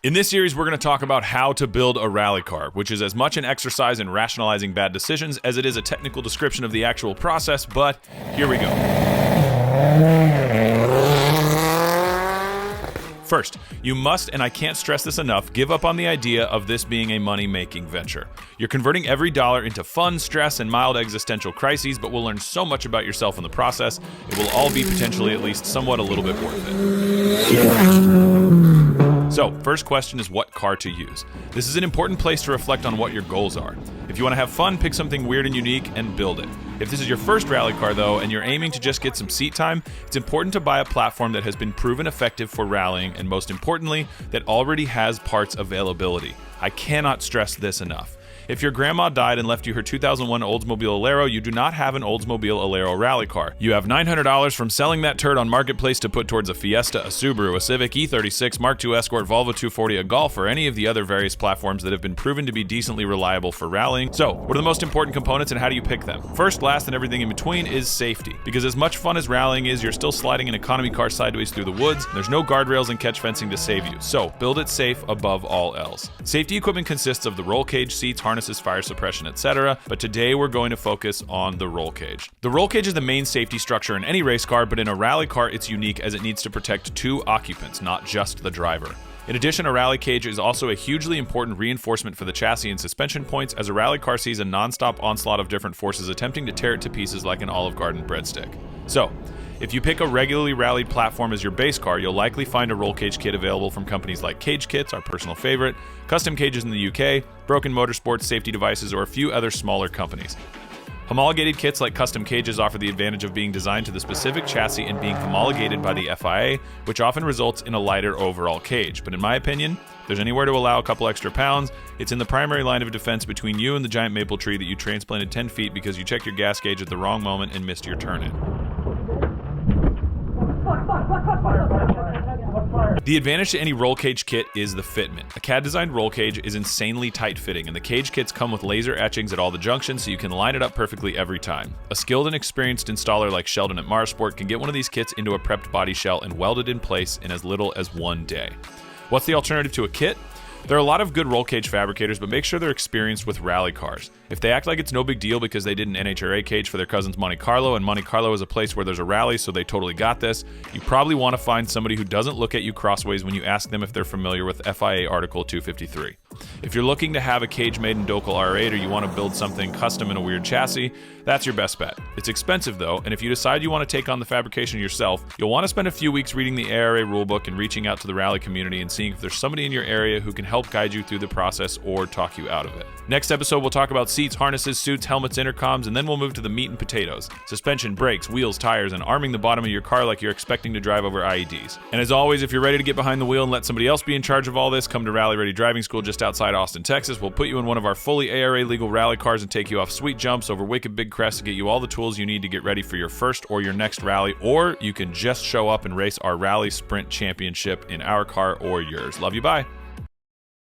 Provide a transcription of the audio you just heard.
In this series, we're going to talk about how to build a rally car, which is as much an exercise in rationalizing bad decisions as it is a technical description of the actual process, but here we go. First, you must, and I can't stress this enough, give up on the idea of this being a money-making venture. You're converting every dollar into fun, stress, and mild existential crises, but we'll learn so much about yourself in the process, it will all be potentially at least somewhat a little bit worth it. So, first question is what car to use. This is an important place to reflect on what your goals are. If you want to have fun, pick something weird and unique and build it. If this is your first rally car though, and you're aiming to just get some seat time, it's important to buy a platform that has been proven effective for rallying and most importantly, that already has parts availability. I cannot stress this enough. If your grandma died and left you her 2001 Oldsmobile Alero, you do not have an Oldsmobile Alero rally car. You have $900 from selling that turd on Marketplace to put towards a Fiesta, a Subaru, a Civic, E36, Mark II Escort, Volvo 240, a Golf, or any of the other various platforms that have been proven to be decently reliable for rallying. So, what are the most important components and how do you pick them? First, last, and everything in between is safety. Because as much fun as rallying is, you're still sliding an economy car sideways through the woods. There's no guardrails and catch fencing to save you. So, build it safe above all else. Safety equipment consists of the roll cage, seats, harnesses, fire suppression, etc. But today we're going to focus on the roll cage. The roll cage is the main safety structure in any race car, but in a rally car it's unique as it needs to protect two occupants, not just the driver. In addition, a rally cage is also a hugely important reinforcement for the chassis and suspension points as a rally car sees a non-stop onslaught of different forces attempting to tear it to pieces like an Olive Garden breadstick. So, if you pick a regularly rallied platform as your base car, you'll likely find a roll cage kit available from companies like Cage Kits, our personal favorite, Custom Cages in the UK, Broken Motorsports Safety Devices, or a few other smaller companies. Homologated kits like Custom Cages offer the advantage of being designed to the specific chassis and being homologated by the FIA, which often results in a lighter overall cage. But in my opinion, if there's anywhere to allow a couple extra pounds, it's in the primary line of defense between you and the giant maple tree that you transplanted 10 feet because you checked your gas gauge at the wrong moment and missed your turn-in. The advantage to any roll cage kit is the fitment. A CAD-designed roll cage is insanely tight-fitting, and the cage kits come with laser etchings at all the junctions so you can line it up perfectly every time. A skilled and experienced installer like Sheldon at Marsport can get one of these kits into a prepped body shell and weld it in place in as little as one day. What's the alternative to a kit? There are a lot of good roll cage fabricators, but make sure they're experienced with rally cars. If they act like it's no big deal because they did an NHRA cage for their cousin's Monte Carlo, and Monte Carlo is a place where there's a rally, so they totally got this, you probably want to find somebody who doesn't look at you crossways when you ask them if they're familiar with FIA Article 253. If you're looking to have a cage made in Docal R8 or you want to build something custom in a weird chassis, that's your best bet. It's expensive though, and if you decide you want to take on the fabrication yourself, you'll want to spend a few weeks reading the ARA rulebook and reaching out to the rally community and seeing if there's somebody in your area who can help guide you through the process or talk you out of it. Next episode, we'll talk about seats, harnesses, suits, helmets, intercoms, and then we'll move to the meat and potatoes: suspension, brakes, wheels, tires, and arming the bottom of your car like you're expecting to drive over IEDs. And as always, if you're ready to get behind the wheel and let somebody else be in charge of all this, come to Rally Ready Driving School just outside Austin, Texas. We'll put you in one of our fully ARA legal rally cars and take you off sweet jumps over wicked big crests to get you all the tools you need to get ready for your first or your next rally, or you can just show up and race our Rally Sprint Championship in our car or yours. Love you, bye.